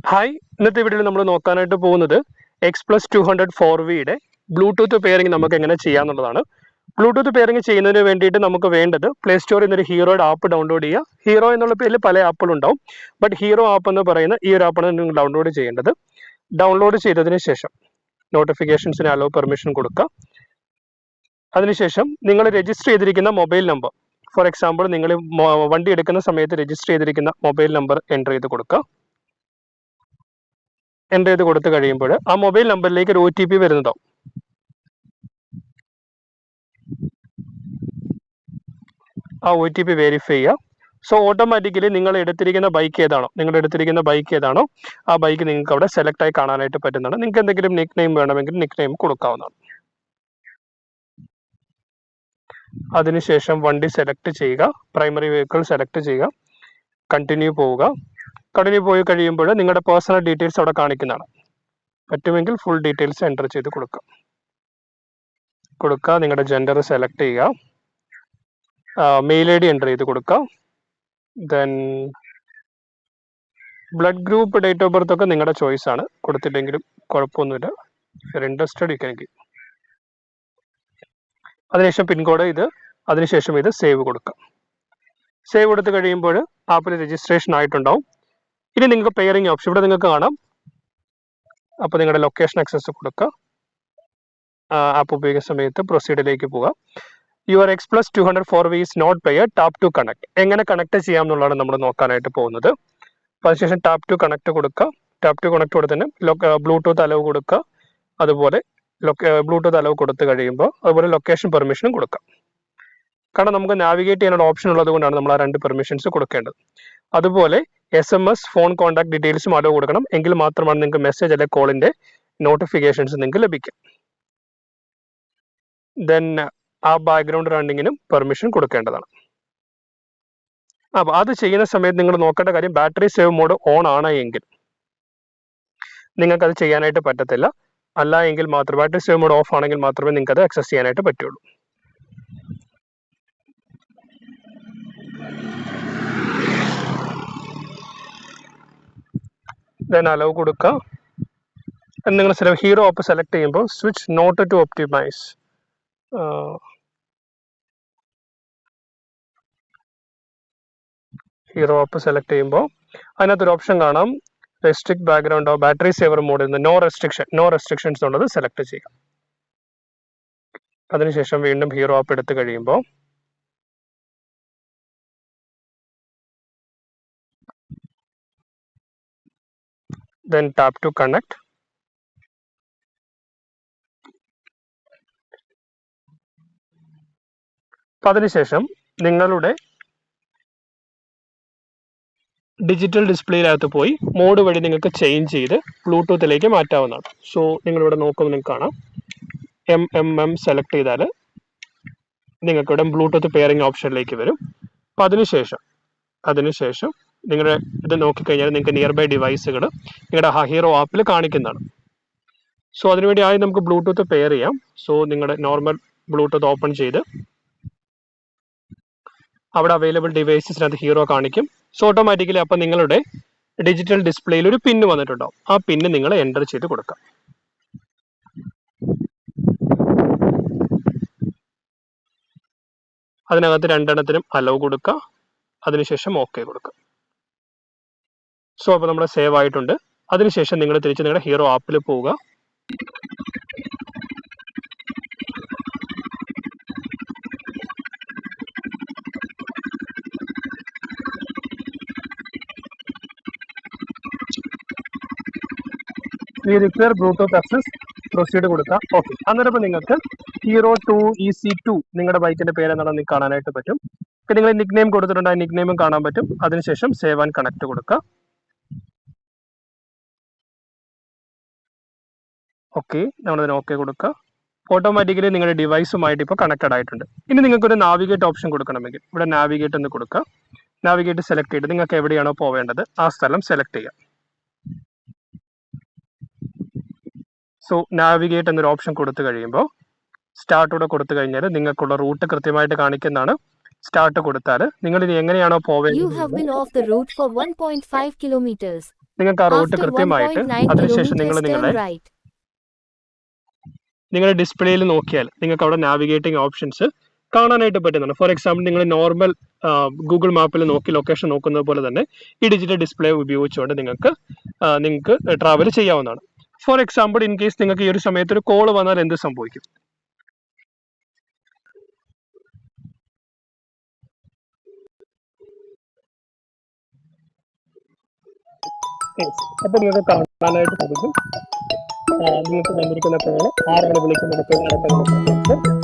Hi, ഇന്നത്തെ വീഡിയോയിൽ നമ്മൾ നോക്കാനായിട്ട് പോകുന്നത് X+200 4Vയുടെ ബ്ലൂടൂത്ത് പെയറിംഗ് നമുക്ക് എങ്ങനെ ചെയ്യാന്നുള്ളതാണ്. ബ്ലൂടൂത്ത് പെയറിംഗ് ചെയ്യുന്നതിന് വേണ്ടിയിട്ട് നമുക്ക് വേണ്ടത് പ്ലേ സ്റ്റോറിൽ നിന്നൊരു ഹീറോയുടെ ആപ്പ് ഡൗൺലോഡ് ചെയ്യുക. ഹീറോ എന്നുള്ള പേരിൽ പല ആപ്പുകളുണ്ടാവും, ബട്ട് ഹീറോ ആപ്പ് എന്ന് പറയുന്ന ഈ ഒരു ആപ്പാണ് നിങ്ങൾ ഡൗൺലോഡ് ചെയ്യേണ്ടത്. ഡൗൺലോഡ് ചെയ്തതിന് ശേഷം നോട്ടിഫിക്കേഷൻസിന് അലോ പെർമിഷൻ കൊടുക്കുക. അതിനുശേഷം നിങ്ങൾ രജിസ്റ്റർ ചെയ്തിരിക്കുന്ന മൊബൈൽ നമ്പർ, ഫോർ എക്സാമ്പിൾ നിങ്ങൾ വണ്ടി എടുക്കുന്ന സമയത്ത് രജിസ്റ്റർ ചെയ്തിരിക്കുന്ന മൊബൈൽ നമ്പർ എൻ്റർ ചെയ്ത് കൊടുക്കുക. എൻ്റർ ചെയ്ത് കൊടുത്തു കഴിയുമ്പോൾ ആ മൊബൈൽ നമ്പറിലേക്ക് ഒരു OTP വരുന്നതാവും. ആ OTP വെരിഫൈ ചെയ്യുക. സോ ഓട്ടോമാറ്റിക്കലി നിങ്ങൾ എടുത്തിരിക്കുന്ന ബൈക്ക് ഏതാണോ ആ ബൈക്ക് നിങ്ങൾക്ക് അവിടെ സെലക്ട് ആയി കാണാനായിട്ട് പറ്റുന്നതാണ്. നിങ്ങൾക്ക് എന്തെങ്കിലും നിക് നെയിം വേണമെങ്കിൽ നിക് നെയിം കൊടുക്കാവുന്നതാണ്. അതിനുശേഷം വണ്ടി സെലക്ട് ചെയ്യുക, പ്രൈമറി വെഹിക്കിൾ സെലക്ട് ചെയ്യുക, കണ്ടിന്യൂ പോവുക. കണ്ടിന്യൂ പോയി കഴിയുമ്പോൾ നിങ്ങളുടെ പേഴ്സണൽ ഡീറ്റെയിൽസ് അവിടെ കാണിക്കുന്നതാണ്. പറ്റുമെങ്കിൽ ഫുൾ ഡീറ്റെയിൽസ് എൻ്റർ ചെയ്ത് കൊടുക്കുക. നിങ്ങളുടെ ജെൻഡർ സെലക്ട് ചെയ്യുക, മെയിൽ ID എൻ്റർ ചെയ്ത് കൊടുക്കുക. Then blood group, date of birth ഒക്കെ നിങ്ങളുടെ ചോയ്സ് ആണ്, കൊടുത്തില്ലെങ്കിലും കുഴപ്പമൊന്നുമില്ല. Interested you can give. അതിനുശേഷം പിൻകോഡ് അതിനുശേഷം ഇത് സേവ് കൊടുക്കുക. സേവ് കൊടുത്തു കഴിയുമ്പോൾ ആപ്പിൽ രജിസ്ട്രേഷൻ ആയിട്ടുണ്ടാവും. ഇനി നിങ്ങൾക്ക് പെയറിംഗ് ഓപ്ഷൻ ഇവിടെ നിങ്ങൾക്ക് കാണാം. അപ്പോൾ നിങ്ങളുടെ ലൊക്കേഷൻ ആക്സസ് കൊടുക്കുക. ആപ്പ് ഉപയോഗിക്കുന്ന സമയത്ത് പ്രൊസീഡിലേക്ക് പോവുക. Your X+200 4V is not paired, tap to connect. എങ്ങനെ കണക്ട് ചെയ്യാം എന്നുള്ളതാണ് നമ്മൾ നോക്കാനായിട്ട് പോകുന്നത്. അപ്പോൾ അതിനുശേഷം ടാപ്പ് ടു കണക്ട് കൊടുക്കുക. ടാപ്പ് ടു കണക്ട് കൊടുത്തതിന് ബ്ലൂടൂത്ത് അലവ് കൊടുക്കുക. അതുപോലെ ബ്ലൂടൂത്ത് അലവ് കൊടുത്തു കഴിയുമ്പോൾ അതുപോലെ ലൊക്കേഷൻ പെർമിഷനും കൊടുക്കാം. കാരണം നമുക്ക് നാവിഗേറ്റ് ചെയ്യാനുള്ള ഓപ്ഷൻ ഉള്ളത് കൊണ്ടാണ് നമ്മൾ ആ 2 പെർമിഷൻസ് കൊടുക്കേണ്ടത്. അതുപോലെ SMS, ഫോൺ കോൺടാക്ട് ഡീറ്റെയിൽസും അലവ് കൊടുക്കണം. എങ്കിൽ മാത്രമാണ് നിങ്ങൾക്ക് മെസ്സേജ് അല്ലെങ്കിൽ കോളിന്റെ നോട്ടിഫിക്കേഷൻസ് നിങ്ങൾക്ക് ലഭിക്കും. ദെൻ ആ ബാക്ക്ഗ്രൗണ്ട് റണ്ണിങ്ങിനും പെർമിഷൻ കൊടുക്കേണ്ടതാണ്. അപ്പോൾ അത് ചെയ്യുന്ന സമയത്ത് നിങ്ങൾ നോക്കേണ്ട കാര്യം, ബാറ്ററി സേവ് മോഡ് ഓൺ ആണ് എങ്കിൽ നിങ്ങൾക്ക് അത് ചെയ്യാനായിട്ട് പറ്റത്തില്ല. അല്ല എങ്കിൽ മാത്രം ബാറ്ററി സേവ് മോഡ് ഓഫ് ആണെങ്കിൽ മാത്രമേ നിങ്ങൾക്ക് അത് ആക്സസ് ചെയ്യാനായിട്ട് പറ്റുള്ളൂ. ദെൻ അലവ് കൊടുക്കുക. നിങ്ങൾ ഹീറോ ആപ്പ് സെലക്ട് ചെയ്യുമ്പോൾ switch not to optimise, Hero app select ചെയ്യുമ്പോൾ അതിനകത്തൊരു ഓപ്ഷൻ കാണാം, restrict background off battery saver മോഡിൽ നിന്ന് നോ റെസ്ട്രിക്ഷൻസ് ഉള്ളത് സെലക്ട് ചെയ്യുക. അതിനുശേഷം വീണ്ടും ഹീറോ ആപ്പ് എടുത്തു കഴിയുമ്പോൾ then tap to connect. അതിനുശേഷം നിങ്ങളുടെ ഡിജിറ്റൽ ഡിസ്പ്ലേയിനകത്ത് പോയി മോഡ് വഴി നിങ്ങൾക്ക് ചേഞ്ച് ചെയ്ത് ബ്ലൂടൂത്തിലേക്ക് മാറ്റാവുന്നതാണ്. സോ നിങ്ങളിവിടെ നോക്കുമ്പോൾ നിങ്ങൾക്ക് കാണാം, MMM സെലക്ട് ചെയ്താൽ നിങ്ങൾക്ക് ഇവിടെ ബ്ലൂടൂത്ത് പെയറിംഗ് ഓപ്ഷനിലേക്ക് വരും. അപ്പം അതിനുശേഷം നിങ്ങളുടെ ഇത് നോക്കിക്കഴിഞ്ഞാൽ നിങ്ങൾക്ക് നിയർ ബൈ ഡിവൈസുകൾ നിങ്ങളുടെ ഹീറോ ആപ്പിൽ കാണിക്കുന്നതാണ്. സോ അതിനുവേണ്ടി ആദ്യം നമുക്ക് ബ്ലൂടൂത്ത് പെയർ ചെയ്യാം. സോ നിങ്ങളുടെ നോർമൽ ബ്ലൂടൂത്ത് ഓപ്പൺ ചെയ്ത് അവിടെ അവൈലബിൾ ഡിവൈസസിനകത്ത് ഹീറോ കാണിക്കും. സോ ഓട്ടോമാറ്റിക്കലി അപ്പം നിങ്ങളുടെ ഡിജിറ്റൽ ഡിസ്പ്ലേയിൽ ഒരു പിന്ന് വന്നിട്ടുണ്ടാവും. ആ പിന്ന് നിങ്ങൾ എൻ്റർ ചെയ്ത് കൊടുക്കാം. അതിനകത്ത് 2 എണ്ണത്തിനും അലവ് കൊടുക്കുക. അതിനുശേഷം ഓക്കെ കൊടുക്കുക. സോ അപ്പോൾ നമ്മുടെ സേവ് ആയിട്ടുണ്ട്. അതിനുശേഷം നിങ്ങൾ തിരിച്ച് നിങ്ങളുടെ ഹീറോ ആപ്പിൽ പോവുക. റിക്വയർ ബ്ലൂടൂത്ത് ആക്സസ്, പ്രൊസീഡ് കൊടുക്കുക. ഓക്കെ, അന്നേരം നിങ്ങൾക്ക് ഹീറോ 2 EC2 നിങ്ങളുടെ ബൈക്കിന്റെ പേര് എന്താണെന്ന് നിങ്ങൾക്ക് കാണാനായിട്ട് പറ്റും. നിങ്ങൾ നിക് നെയിം കൊടുത്തിട്ടുണ്ട്, ആ നിക് നെയിമും കാണാൻ പറ്റും. അതിനുശേഷം സേവ് ആൻഡ് കണക്ട് കൊടുക്കുക. ഓക്കെ, നമ്മളതിന് ഓക്കെ കൊടുക്കുക. ഓട്ടോമാറ്റിക്കലി നിങ്ങളുടെ ഡിവൈസുമായിട്ട് ഇപ്പോൾ കണക്റ്റഡ് ആയിട്ടുണ്ട്. ഇനി നിങ്ങൾക്കൊരു നാവിഗേറ്റ് ഓപ്ഷൻ കൊടുക്കണമെങ്കിൽ ഇവിടെ നാവിഗേറ്റ് എന്ന് കൊടുക്കുക. നാവിഗേറ്റ് സെലക്ട് ചെയ്ത് നിങ്ങൾക്ക് എവിടെയാണോ പോവേണ്ടത് ആ സ്ഥലം സെലക്ട് ചെയ്യുക. സോ നാവിഗേറ്റ് എന്നൊരു ഓപ്ഷൻ കൊടുത്തു കഴിയുമ്പോൾ സ്റ്റാർട്ടൂടെ കൊടുത്തു കഴിഞ്ഞാൽ നിങ്ങൾക്കുള്ള റൂട്ട് കൃത്യമായിട്ട് കാണിക്കുന്നതാണ്. സ്റ്റാർട്ട് കൊടുത്താൽ നിങ്ങൾ ഇനി എങ്ങനെയാണോ പോവേണ്ടത് നിങ്ങൾക്ക് ആ റൂട്ട് After കൃത്യമായിട്ട് 1.9 അതിനുശേഷം നിങ്ങൾ kilometers, turn നിങ്ങളുടെ right. നിങ്ങളുടെ ഡിസ്പ്ലേയിൽ നോക്കിയാൽ നിങ്ങൾക്ക് അവിടെ നാവിഗേറ്റിംഗ് ഓപ്ഷൻസ് കാണാനായിട്ട് പറ്റുന്നുണ്ട്. ഫോർ എക്സാമ്പിൾ നിങ്ങൾ നോർമൽ ഗൂഗിൾ മാപ്പിൽ നോക്കി ലൊക്കേഷൻ നോക്കുന്നത് പോലെ തന്നെ ഈ ഡിജിറ്റൽ ഡിസ്പ്ലേ ഉപയോഗിച്ചുകൊണ്ട് നിങ്ങൾക്ക് ട്രാവൽ ചെയ്യാവുന്നതാണ്. ഫോർ എക്സാമ്പിൾ ഇൻ കേസ് നിങ്ങൾക്ക് ഈ ഒരു സമയത്ത് ഒരു കോൾ വന്നാൽ എന്ത് സംഭവിക്കും? അപ്പൊ നിങ്ങൾക്ക് കാണാനായിട്ട് സാധിക്കും നിങ്ങൾക്ക് വന്നിരിക്കുന്ന കോള് ആരാണ് വിളിക്കുന്നത്